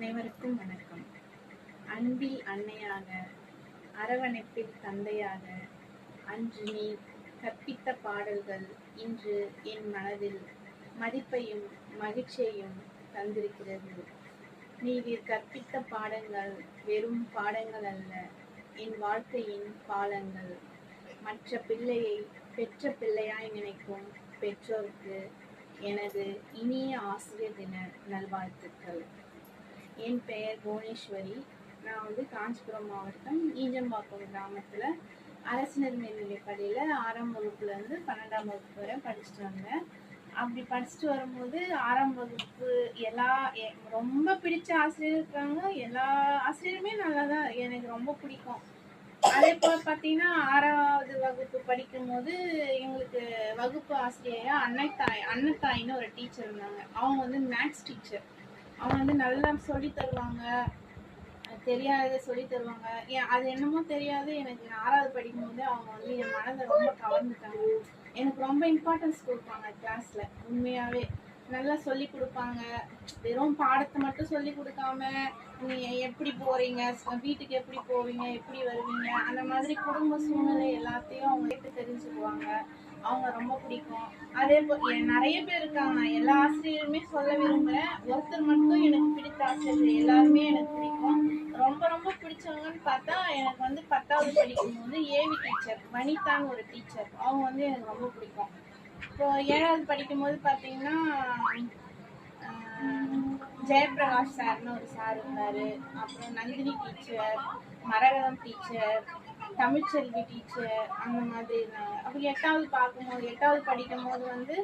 அனைவருக்கும் வணக்கம். அன்பில் அன்னையாக, அரவணைப்பில் தந்தையாக, அன்று நீ கற்பித்த பாடல்கள் இன்று என் மனதில் மதிப்பையும் மகிழ்ச்சியையும் தந்திருக்கிறது. நீர் கற்பித்த பாடங்கள் வெறும் பாடங்கள் அல்ல, என் வாழ்க்கையின் பாலங்கள். மற்ற பிள்ளையை பெற்ற பிள்ளையாய் நினைக்கும் பெற்றோருக்கு எனது இனிய ஆசிரியர் தின நல்வாழ்த்துக்கள். என் பெயர் புவனேஸ்வரி. நான் காஞ்சிபுரம் மாவட்டம் ஈஞ்சம்பாக்கம் கிராமத்தில் அரசினர் மேல்நிலைப் பள்ளியில் 6ஆம் வகுப்புலேருந்து 12ஆம் வகுப்பு வரை படிச்சுட்டு வந்தேன். அப்படி படிச்சுட்டு வரும்போது 6ஆம் வகுப்பு ரொம்ப பிடிச்ச ஆசிரியர் இருக்காங்க. எல்லா ஆசிரியருமே நல்லா தான், எனக்கு ரொம்ப பிடிக்கும். அதே போல் பார்த்தீங்கன்னா 6ஆவது வகுப்பு படிக்கும் போது எங்களுக்கு வகுப்பு ஆசிரியையா அன்னத்தாயின்னு ஒரு டீச்சர் இருந்தாங்க. அவங்க மேக்ஸ் டீச்சர். அவங்க நல்லா சொல்லி தருவாங்க, தெரியாத சொல்லி தருவாங்க. அது என்னமோ தெரியாது, எனக்கு 6ஆவது படிக்கும் போது அவங்க என் மனதை ரொம்ப கவர்ந்துட்டாங்க. எனக்கு ரொம்ப இம்பார்ட்டன்ஸ் கொடுப்பாங்க கிளாஸ்ல. உண்மையாவே நல்லா சொல்லி கொடுப்பாங்க. வெறும் பாடத்தை மட்டும் சொல்லி கொடுக்காம நீங்க எப்படி போறீங்க, வீட்டுக்கு எப்படி போவீங்க, எப்படி வருவீங்க, அந்த மாதிரி குடும்ப சூழ்நிலை எல்லாத்தையும் அவங்க கேட்டு தெரிஞ்சுக்குவாங்க. அவங்க ரொம்ப பிடிக்கும். அதே போல் நிறைய பேர் இருக்காங்க, நான் எல்லா ஆசிரியருமே சொல்ல விரும்புகிறேன். ஒருத்தர் மட்டும் எனக்கு பிடித்த ஆசிரியர், எல்லாருமே எனக்கு பிடிக்கும். ரொம்ப ரொம்ப பிடிச்சவங்கன்னு பார்த்தா எனக்கு 10ஆவது படிக்கும் போது ஏவி டீச்சர் வனிதான்னு ஒரு டீச்சர், அவங்க எனக்கு ரொம்ப பிடிக்கும். இப்போ 7ஆவது படிக்கும் போது பார்த்தீங்கன்னா ஜெயபிரகாஷ் சார்னு ஒரு சார் இருந்தார். அப்புறம் நந்தினி டீச்சர், மரகதம் டீச்சர், தமிழ்ச்செல்வி டீச்சர், அந்த மாதிரி இருந்தாங்க. அப்புறம் 8ஆவது படிக்கும் போது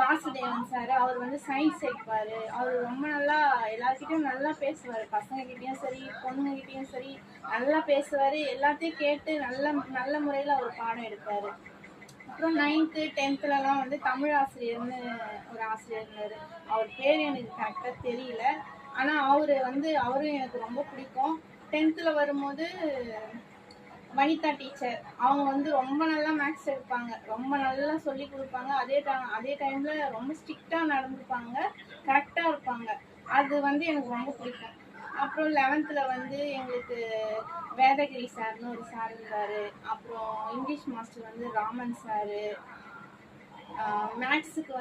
வாசுதேவன் சார், அவர் சயின்ஸ் எடுப்பார். அவர் ரொம்ப நல்லா எல்லாருக்கிட்டையும் நல்லா பேசுவார். பசங்கக்கிட்டேயும் சரி பொண்ணுங்கக்கிட்டேயும் சரி நல்லா பேசுவார். எல்லாத்தையும் கேட்டு நல்ல முறையில் அவர் பாடம் எடுப்பார். அப்புறம் 9th 10thலலாம் தமிழ் ஆசிரியர்னு ஒரு ஆசிரியர் இருந்தார். அவர் பேர் எனக்கு கரெக்டாக தெரியல. ஆனால் அவரும் எனக்கு ரொம்ப பிடிக்கும். 10th வரும்போது வனிதா டீச்சர், அவங்க ரொம்ப நல்லா மேக்ஸ் எடுப்பாங்க, ரொம்ப நல்லா சொல்லி கொடுப்பாங்க. அதே டைமில் ரொம்ப ஸ்ட்ரிக்டாக நடந்துப்பாங்க, கரெக்டாக இருப்பாங்க. அது எனக்கு ரொம்ப பிடிக்கும். அப்புறம் 11th எங்களுக்கு வேதகிரி சார்னு ஒரு சார் இருந்தார். அப்புறம் இங்கிலீஷ் மாஸ்டர் ராமன் சார், மேக்ஸுக்கு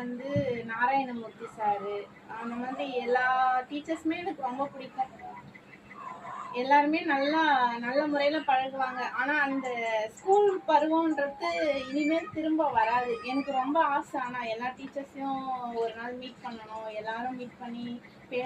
நாராயணமூர்த்தி சார், அந்த மாதிரி எல்லா டீச்சர்ஸுமே எனக்கு ரொம்ப பிடிக்கும். எல்லாருமே நல்ல முறையில் பழகுவாங்க. ஆனால் அந்த ஸ்கூல் பருவம்ன்றது இனிமேல் திரும்ப வராது. எனக்கு ரொம்ப ஆசை, ஆனால் எல்லா டீச்சர்ஸையும் ஒரு நாள் மீட் பண்ணணும், எல்லாரும் மீட் பண்ணி பேச